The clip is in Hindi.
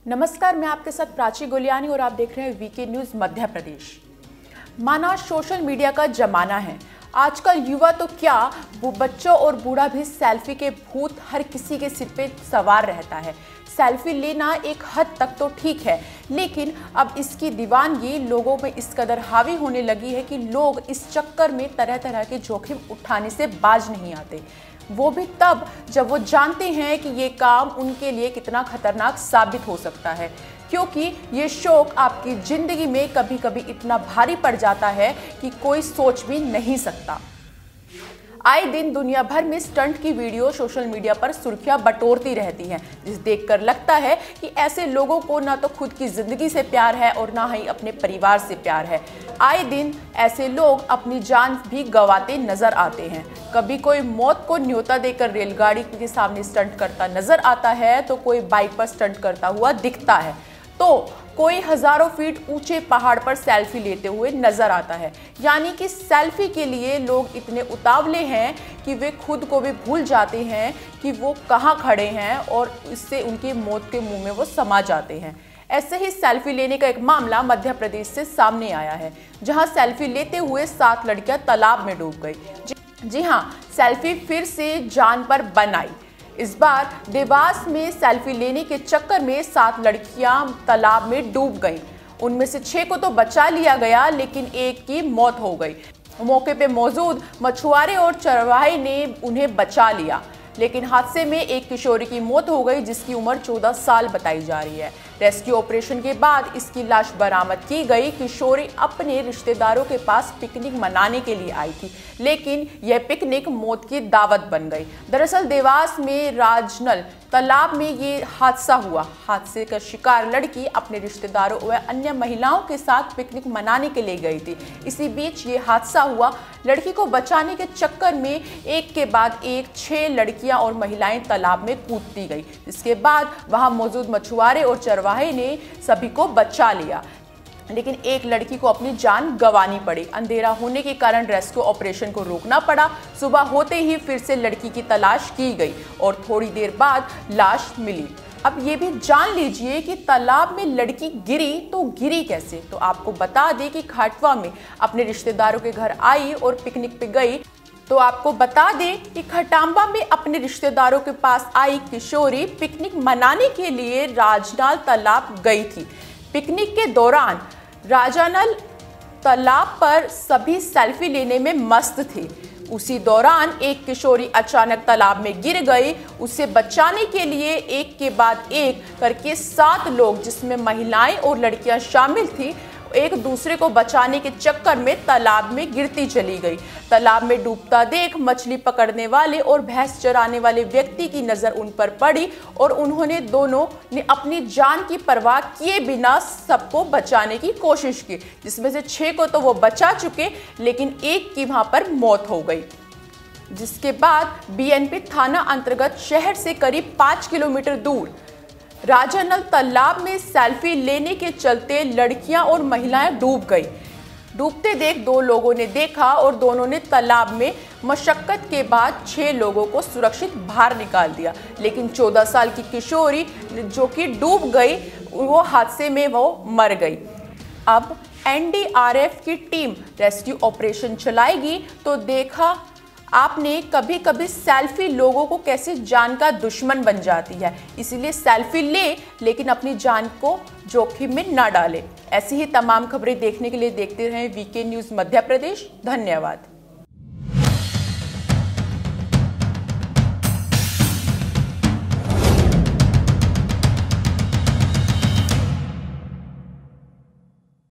नमस्कार, मैं आपके साथ प्राची गोलियानी और आप देख रहे हैं वीके न्यूज मध्य प्रदेश। माना सोशल मीडिया का जमाना है। आजकल युवा तो क्या, वो बच्चों और बूढ़ा भी सेल्फी के भूत हर किसी के सिर पे सवार रहता है। सेल्फी लेना एक हद तक तो ठीक है, लेकिन अब इसकी दीवानगी लोगों में इस कदर हावी होने लगी है कि लोग इस चक्कर में तरह तरह के जोखिम उठाने से बाज नहीं आते, वो भी तब जब वो जानते हैं कि ये काम उनके लिए कितना खतरनाक साबित हो सकता है, क्योंकि ये शौक आपकी जिंदगी में कभी कभी इतना भारी पड़ जाता है कि कोई सोच भी नहीं सकता। आए दिन दुनिया भर में स्टंट की वीडियो सोशल मीडिया पर सुर्खियां बटोरती रहती हैं, जिस देखकर लगता है कि ऐसे लोगों को ना तो खुद की जिंदगी से प्यार है और ना ही अपने परिवार से प्यार है। आए दिन ऐसे लोग अपनी जान भी गंवाते नजर आते हैं। कभी कोई मौत को न्योता देकर रेलगाड़ी के सामने स्टंट करता नजर आता है, तो कोई बाइक पर स्टंट करता हुआ दिखता है, तो कोई हजारों फीट ऊंचे पहाड़ पर सेल्फी लेते हुए नजर आता है। यानी कि सेल्फी के लिए लोग इतने उतावले हैं कि वे खुद को भी भूल जाते हैं कि वो कहाँ खड़े हैं और इससे उनकी मौत के मुंह में वो समा जाते हैं। ऐसे ही सेल्फी लेने का एक मामला मध्य प्रदेश से सामने आया है, जहां सेल्फी लेते हुए 7 लड़कियां तालाब में डूब गई। जी हाँ, सेल्फी फिर से जान पर बन आई। इस बार देवास में सेल्फी लेने के चक्कर में 7 लड़कियां तालाब में डूब गईं। उनमें से 6 को तो बचा लिया गया, लेकिन एक की मौत हो गई। मौके पे मौजूद मछुआरे और चरवाहे ने उन्हें बचा लिया, लेकिन हादसे में एक किशोरी की मौत हो गई, जिसकी उम्र 14 साल बताई जा रही है। रेस्क्यू ऑपरेशन के बाद इसकी लाश बरामद की गई। किशोरी अपने रिश्तेदारों के पास पिकनिक मनाने के लिए आई थी, लेकिन यह पिकनिक मौत की दावत बन गई। दरअसल देवास में राजनल तालाब में ये हादसा हुआ। हादसे का शिकार लड़की अपने रिश्तेदारों व अन्य महिलाओं के साथ पिकनिक मनाने के लिए गई थी। इसी बीच ये हादसा हुआ। लड़की को बचाने के चक्कर में एक के बाद एक 6 लड़कियां और महिलाएं तालाब में कूदती गई। इसके बाद वहां मौजूद मछुआरे और चरवाहे ने सभी को बचा लिया, लेकिन एक लड़की को अपनी जान गंवानी पड़ी। अंधेरा होने के कारण रेस्क्यू ऑपरेशन को रोकना पड़ा। सुबह होते ही फिर से लड़की की तलाश की गई और थोड़ी देर बाद लाश मिली। अब ये भी जान लीजिए कि तालाब में लड़की गिरी तो गिरी कैसे। तो आपको बता दें कि खाटवा में अपने रिश्तेदारों के घर आई और पिकनिक पे गई। तो आपको बता दें कि खटांबा में अपने रिश्तेदारों के पास आई किशोरी पिकनिक मनाने के लिए राजनाल तालाब गई थी। पिकनिक के दौरान राजानल तालाब पर सभी सेल्फी लेने में मस्त थे। उसी दौरान एक किशोरी अचानक तालाब में गिर गई। उसे बचाने के लिए एक के बाद एक करके 7 लोग, जिसमें महिलाएं और लड़कियां शामिल थी, एक दूसरे को बचाने के चक्कर में तालाब में गिरती चली गई। तालाब में डूबता देख मछली पकड़ने वाले और भैंस चराने वाले व्यक्ति की नजर उन पर पड़ी और उन्होंने दोनों ने अपनी जान की परवाह किए बिना सबको बचाने की कोशिश की, जिसमें से 6 को तो वो बचा चुके, लेकिन एक की वहां पर मौत हो गई। जिसके बाद बीएनपी थाना अंतर्गत शहर से करीब 5 किलोमीटर दूर राजानल तालाब में सेल्फी लेने के चलते लड़कियां और महिलाएं डूब गई। डूबते देख 2 लोगों ने देखा और दोनों ने तालाब में मशक्कत के बाद 6 लोगों को सुरक्षित बाहर निकाल दिया, लेकिन 14 साल की किशोरी जो कि डूब गई, वो हादसे में वो मर गई। अब एनडीआरएफ की टीम रेस्क्यू ऑपरेशन चलाएगी। तो देखा आपने कभी कभी सेल्फी लोगों को कैसे जान का दुश्मन बन जाती है। इसीलिए सेल्फी ले, लेकिन अपनी जान को जोखिम में ना डालें। ऐसी ही तमाम खबरें देखने के लिए देखते रहें वीके न्यूज मध्य प्रदेश। धन्यवाद।